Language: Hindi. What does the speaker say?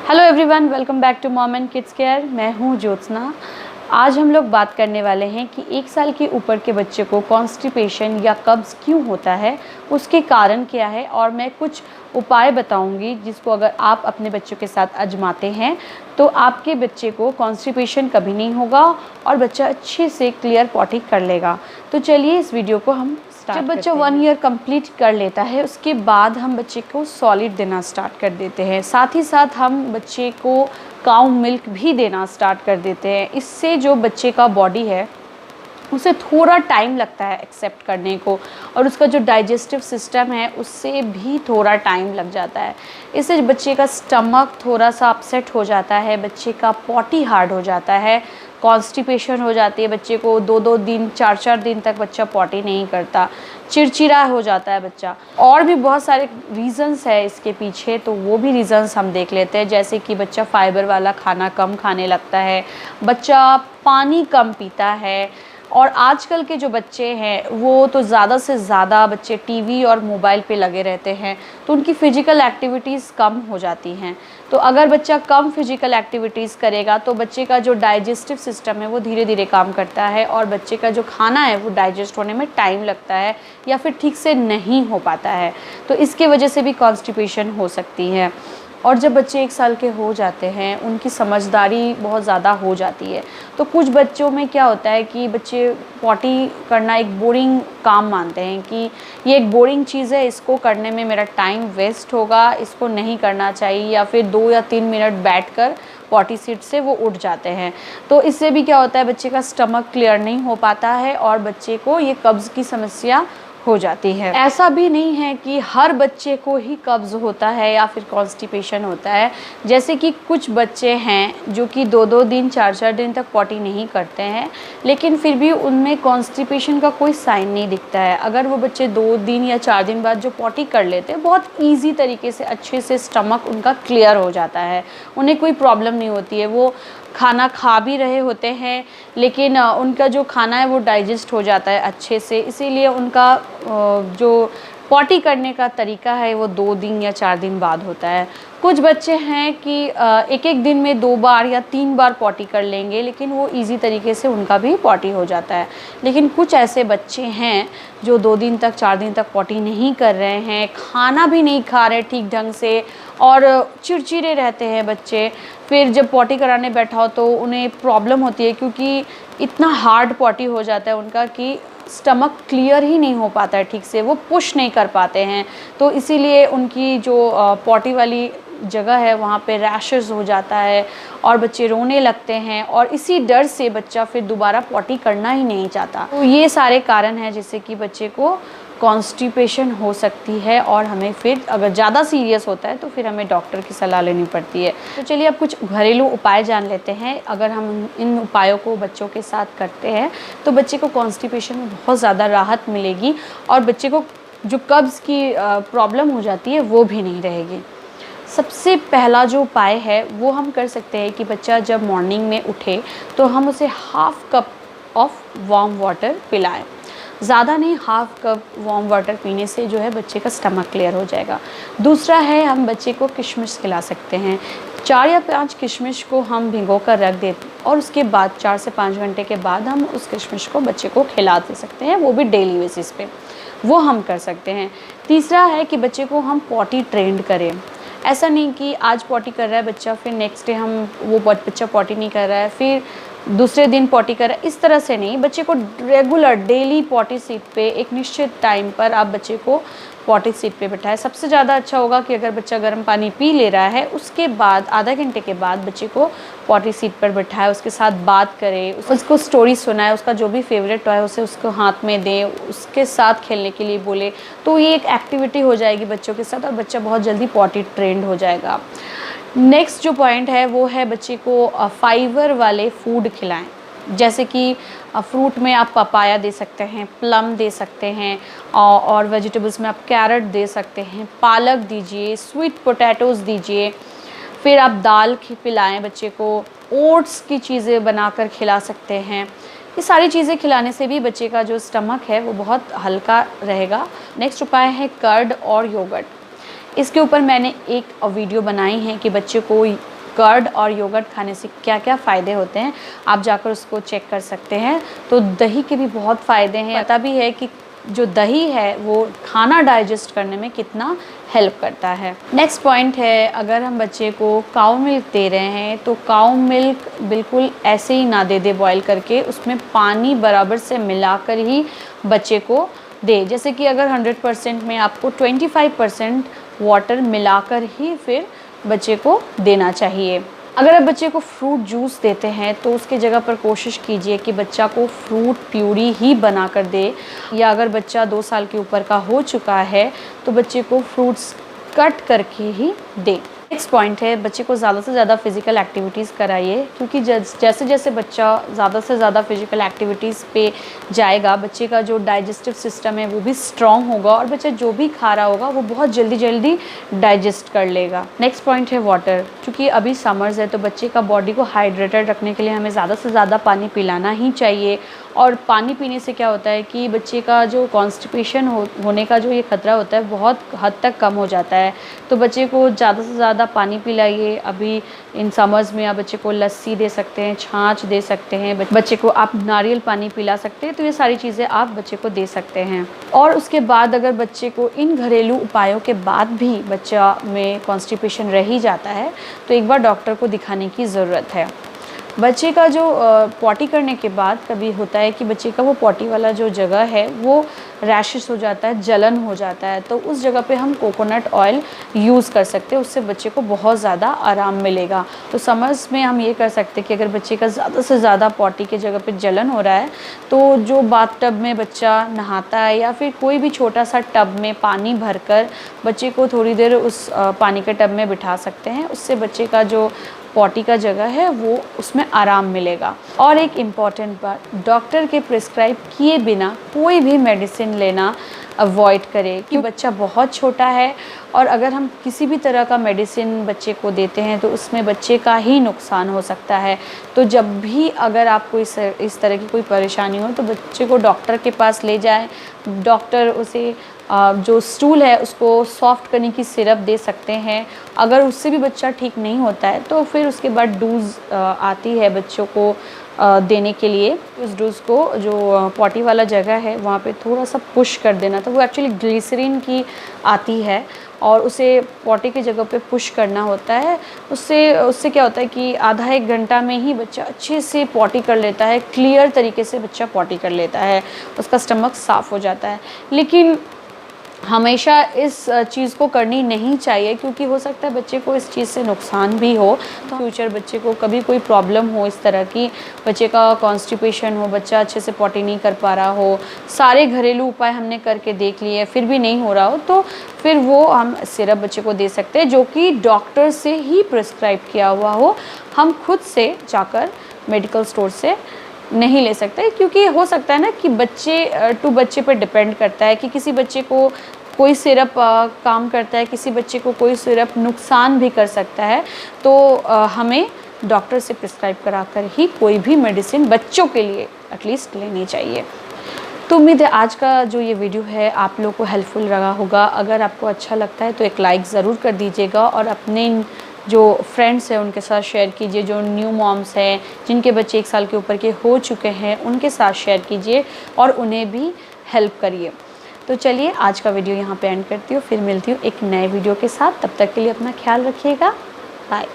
Hello everyone, welcome back to mom and kids care. मैं हूँ ज्योत्सना। आज हम लोग बात करने वाले हैं कि 1 साल के ऊपर के बच्चे को कॉन्स्टिपेशन या कब्ज़ क्यों होता है, उसके कारण क्या है, और मैं कुछ उपाय बताऊंगी जिसको अगर आप अपने बच्चों के साथ आजमाते हैं तो आपके बच्चे को कॉन्स्टिपेशन कभी नहीं होगा और बच्चा अच्छे से क्लियर पॉटी कर लेगा। तो चलिए इस वीडियो को हम जब बच्चा 1 ईयर कंप्लीट कर लेता है उसके बाद हम बच्चे को सॉलिड देना स्टार्ट कर देते हैं। साथ ही साथ हम बच्चे को काऊ मिल्क भी देना स्टार्ट कर देते हैं। इससे जो बच्चे का बॉडी है उसे थोड़ा टाइम लगता है एक्सेप्ट करने को, और उसका जो डाइजेस्टिव सिस्टम है उससे भी थोड़ा टाइम लग जाता है। इससे बच्चे का स्टमक थोड़ा सा अपसेट हो जाता है, बच्चे का पॉटी हार्ड हो जाता है, कॉन्स्टिपेशन हो जाती है, बच्चे को 2-2 दिन 4-4 दिन तक बच्चा पॉटी नहीं करता, चिड़चिड़ा हो जाता है बच्चा। और भी बहुत सारे रीज़न्स है इसके पीछे, तो वो भी रीज़न्स हम देख लेते हैं। जैसे कि बच्चा फाइबर वाला खाना कम खाने लगता है, बच्चा पानी कम पीता है, और आजकल के जो बच्चे हैं वो तो ज़्यादा से ज़्यादा बच्चे टीवी और मोबाइल पे लगे रहते हैं, तो उनकी फ़िज़िकल एक्टिविटीज़ कम हो जाती हैं। तो अगर बच्चा कम फिज़िकल एक्टिविटीज़ करेगा तो बच्चे का जो डाइजेस्टिव सिस्टम है वो धीरे धीरे काम करता है, और बच्चे का जो खाना है वो डाइजेस्ट होने में टाइम लगता है या फिर ठीक से नहीं हो पाता है। तो इसके वजह से भी कॉन्स्टिपेशन हो सकती है। और जब बच्चे 1 साल के हो जाते हैं उनकी समझदारी बहुत ज़्यादा हो जाती है। तो कुछ बच्चों में क्या होता है कि बच्चे पॉटी करना एक बोरिंग काम मानते हैं कि ये एक बोरिंग चीज़ है, इसको करने में मेरा टाइम वेस्ट होगा, इसको नहीं करना चाहिए, या फिर 2 या 3 मिनट बैठकर पॉटी सीट से वो उठ जाते हैं। तो इससे भी क्या होता है, बच्चे का स्टमक क्लियर नहीं हो पाता है और बच्चे को ये कब्ज़ की समस्या हो जाती है। ऐसा भी नहीं है कि हर बच्चे को ही कब्ज़ होता है या फिर कॉन्स्टिपेशन होता है। जैसे कि कुछ बच्चे हैं जो कि 2-2 दिन 4-4 दिन तक पॉटी नहीं करते हैं, लेकिन फिर भी उनमें कॉन्स्टिपेशन का कोई साइन नहीं दिखता है। अगर वो बच्चे 2 दिन या 4 दिन बाद जो पॉटी कर लेते हैं, बहुत ईजी तरीके से अच्छे से स्टमक उनका क्लियर हो जाता है, उन्हें कोई प्रॉब्लम नहीं होती है। वो खाना खा भी रहे होते हैं लेकिन उनका जो खाना है वो डाइजेस्ट हो जाता है अच्छे से, इसीलिए उनका जो पॉटी करने का तरीका है वो 2 दिन या 4 दिन बाद होता है। कुछ बच्चे हैं कि एक दिन में 2 बार या 3 बार पॉटी कर लेंगे, लेकिन वो इजी तरीके से उनका भी पॉटी हो जाता है। लेकिन कुछ ऐसे बच्चे हैं जो 2 दिन तक 4 दिन तक पॉटी नहीं कर रहे हैं, खाना भी नहीं खा रहे ठीक ढंग से, और चिड़चिड़े रहते हैं बच्चे। फिर जब पॉटी कराने बैठाओ तो उन्हें प्रॉब्लम होती है, क्योंकि इतना हार्ड पॉटी हो जाता है उनका कि स्टमक क्लियर ही नहीं हो पाता है ठीक से, वो पुश नहीं कर पाते हैं। तो इसीलिए उनकी जो पॉटी वाली जगह है वहाँ पे रैशेस हो जाता है और बच्चे रोने लगते हैं, और इसी डर से बच्चा फिर दोबारा पॉटी करना ही नहीं चाहता। तो ये सारे कारण हैं जिससे कि बच्चे को कॉन्स्टिपेशन हो सकती है, और हमें फिर अगर ज़्यादा सीरियस होता है तो फिर हमें डॉक्टर की सलाह लेनी पड़ती है। तो चलिए अब कुछ घरेलू उपाय जान लेते हैं। अगर हम इन उपायों को बच्चों के साथ करते हैं तो बच्चे को कॉन्स्टिपेशन में बहुत ज़्यादा राहत मिलेगी, और बच्चे को जो कब्ज़ की प्रॉब्लम हो जाती है वो भी नहीं रहेगी। सबसे पहला जो उपाय है वो हम कर सकते हैं कि बच्चा जब मॉर्निंग में उठे तो हम उसे 1/2 कप ऑफ वार्म वाटर पिलाएं। ज़्यादा नहीं, 1/2 कप वार्म वाटर पीने से जो है बच्चे का स्टमक क्लियर हो जाएगा। दूसरा है, हम बच्चे को किशमिश खिला सकते हैं। 4 या 5 किशमिश को हम भिगो कर रख देते और उसके बाद 4 से 5 घंटे के बाद हम उस किशमिश को बच्चे को खिला दे सकते हैं, वो भी डेली बेसिस पे, वो हम कर सकते हैं। तीसरा है कि बच्चे को हम पॉटी ट्रेंड करें। ऐसा नहीं कि आज पॉटी कर रहा है बच्चा, फिर नेक्स्ट डे हम वो बच्चा पॉटी नहीं कर रहा है, फिर दूसरे दिन पॉटी कर रहा है, इस तरह से नहीं। बच्चे को रेगुलर डेली पॉटी सीट पे एक निश्चित टाइम पर आप बच्चे को पॉटी सीट पे बिठाएं। सबसे ज़्यादा अच्छा होगा कि अगर बच्चा गर्म पानी पी ले रहा है उसके बाद आधा घंटे के बाद बच्चे को पॉटी सीट पर बिठाएं, उसके साथ बात करें, उसको स्टोरी सुनाए, उसका जो भी फेवरेट टॉय है उसे उसको हाथ में दें, उसके साथ खेलने के लिए बोले, तो ये एक एक्टिविटी हो जाएगी बच्चों के साथ और बच्चा बहुत जल्दी पॉटी ट्रेंड हो जाएगा। नेक्स्ट जो पॉइंट है वो है बच्चे को फाइबर वाले फूड खिलाएं। जैसे कि फ्रूट में आप पपाया दे सकते हैं, प्लम दे सकते हैं, और वेजिटेबल्स में आप कैरेट दे सकते हैं, पालक दीजिए, स्वीट पोटैटोज़ दीजिए। फिर आप दाल पिलाएं बच्चे को, ओट्स की चीज़ें बनाकर खिला सकते हैं। ये सारी चीज़ें खिलाने से भी बच्चे का जो स्टमक है वो बहुत हल्का रहेगा। नेक्स्ट उपाय है कर्ड और योगर्ट। इसके ऊपर मैंने एक वीडियो बनाई है कि बच्चे को कर्ड और योगर्ट खाने से क्या क्या फ़ायदे होते हैं, आप जाकर उसको चेक कर सकते हैं। तो दही के भी बहुत फ़ायदे हैं। पता भी है कि जो दही है वो खाना डाइजेस्ट करने में कितना हेल्प करता है। नेक्स्ट पॉइंट है, अगर हम बच्चे को काऊ मिल्क दे रहे हैं तो काऊ मिल्क बिल्कुल ऐसे ही ना दे बॉईल करके, उसमें पानी बराबर से मिलाकर ही बच्चे को दे। जैसे कि अगर 100% में आपको 25% वाटर मिलाकर ही फिर बच्चे को देना चाहिए। अगर आप बच्चे को फ्रूट जूस देते हैं तो उसके जगह पर कोशिश कीजिए कि बच्चा को फ्रूट प्यूरी ही बना कर दे, या अगर बच्चा 2 साल के ऊपर का हो चुका है तो बच्चे को फ्रूट्स कट करके ही दे। नेक्स्ट पॉइंट है, बच्चे को ज़्यादा से ज़्यादा फिज़िकल एक्टिविटीज़ कराइए, क्योंकि जैसे जैसे बच्चा ज़्यादा से ज़्यादा फिज़िकल एक्टिविटीज़ पे जाएगा, बच्चे का जो डाइजेस्टिव सिस्टम है वो भी स्ट्रॉन्ग होगा और बच्चा जो भी खा रहा होगा वो बहुत जल्दी डाइजेस्ट कर लेगा। नेक्स्ट पॉइंट है वाटर। क्योंकि अभी समर्स है तो बच्चे का बॉडी को हाइड्रेटेड रखने के लिए हमें ज़्यादा से ज़्यादा पानी पिलाना ही चाहिए। और पानी पीने से क्या होता है कि बच्चे का जो कॉन्स्टिपेशन होने का जो ये खतरा होता है बहुत हद तक कम हो जाता है। तो बच्चे को ज़्यादा से ज़्यादा पानी पिलाइए। अभी इन समर्स में आप बच्चे को लस्सी दे सकते हैं, छाछ दे सकते हैं, बच्चे को आप नारियल पानी पिला सकते हैं। तो ये सारी चीज़ें आप बच्चे को दे सकते हैं। और उसके बाद अगर बच्चे को इन घरेलू उपायों के बाद भी बच्चा में कॉन्स्टिपेशन रह ही जाता है तो एक बार डॉक्टर को दिखाने की ज़रूरत है। बच्चे का जो पॉटी करने के बाद कभी होता है कि बच्चे का वो पॉटी वाला जो जगह है वो रैशेस हो जाता है, जलन हो जाता है, तो उस जगह पे हम कोकोनट ऑयल यूज़ कर सकते हैं। उससे बच्चे को बहुत ज़्यादा आराम मिलेगा। तो समर्स में हम ये कर सकते हैं कि अगर बच्चे का ज़्यादा से ज़्यादा पॉटी के जगह पे जलन हो रहा है तो जो बाथ टब में बच्चा नहाता है या फिर कोई भी छोटा सा टब में पानी भरकर बच्चे को थोड़ी देर उस पानी के टब में बिठा सकते हैं। उससे बच्चे का जो पॉटी का जगह है वो उसमें आराम मिलेगा। और एक इम्पॉर्टेंट बात, डॉक्टर के प्रिस्क्राइब किए बिना कोई भी मेडिसिन लेना अवॉइड करें, कि बच्चा बहुत छोटा है और अगर हम किसी भी तरह का मेडिसिन बच्चे को देते हैं तो उसमें बच्चे का ही नुकसान हो सकता है। तो जब भी अगर आपको इस तरह की कोई परेशानी हो तो बच्चे को डॉक्टर के पास ले जाएं। डॉक्टर उसे जो स्टूल है उसको सॉफ्ट करने की सिरप दे सकते हैं। अगर उससे भी बच्चा ठीक नहीं होता है तो फिर उसके बाद डोज आती है बच्चों को देने के लिए। उस डोज को जो पॉटी वाला जगह है वहाँ पे थोड़ा सा पुश कर देना। तो वो एक्चुअली ग्लिसरीन की आती है और उसे पॉटी की जगह पे पुश करना होता है। उससे क्या होता है कि आधा 1 घंटा में ही बच्चा अच्छे से पॉटी कर लेता है, क्लियर तरीके से बच्चा पॉटी कर लेता है, उसका स्टमक साफ़ हो जाता है। लेकिन हमेशा इस चीज़ को करनी नहीं चाहिए, क्योंकि हो सकता है बच्चे को इस चीज़ से नुकसान भी हो। तो फ्यूचर बच्चे को कभी कोई प्रॉब्लम हो इस तरह की, बच्चे का कॉन्स्टिपेशन हो, बच्चा अच्छे से पॉटी नहीं कर पा रहा हो, सारे घरेलू उपाय हमने करके देख लिए फिर भी नहीं हो रहा हो, तो फिर वो हम सिरप बच्चे को दे सकते हैं जो कि डॉक्टर से ही प्रिस्क्राइब किया हुआ हो। हम खुद से जाकर मेडिकल स्टोर से नहीं ले सकते, क्योंकि हो सकता है ना कि बच्चे पर डिपेंड करता है कि किसी बच्चे को कोई सिरप काम करता है, किसी बच्चे को कोई सिरप नुकसान भी कर सकता है। तो हमें डॉक्टर से प्रिस्क्राइब कराकर ही कोई भी मेडिसिन बच्चों के लिए एटलीस्ट लेनी चाहिए। तो उम्मीद है आज का जो ये वीडियो है आप लोग को हेल्पफुल रहा होगा। अगर आपको अच्छा लगता है तो एक लाइक ज़रूर कर दीजिएगा और अपने जो फ्रेंड्स हैं उनके साथ शेयर कीजिए। जो न्यू मॉम्स हैं जिनके बच्चे 1 साल के ऊपर के हो चुके हैं उनके साथ शेयर कीजिए और उन्हें भी हेल्प करिए। तो चलिए आज का वीडियो यहाँ पे एंड करती हूँ, फिर मिलती हूँ एक नए वीडियो के साथ। तब तक के लिए अपना ख्याल रखिएगा। बाय।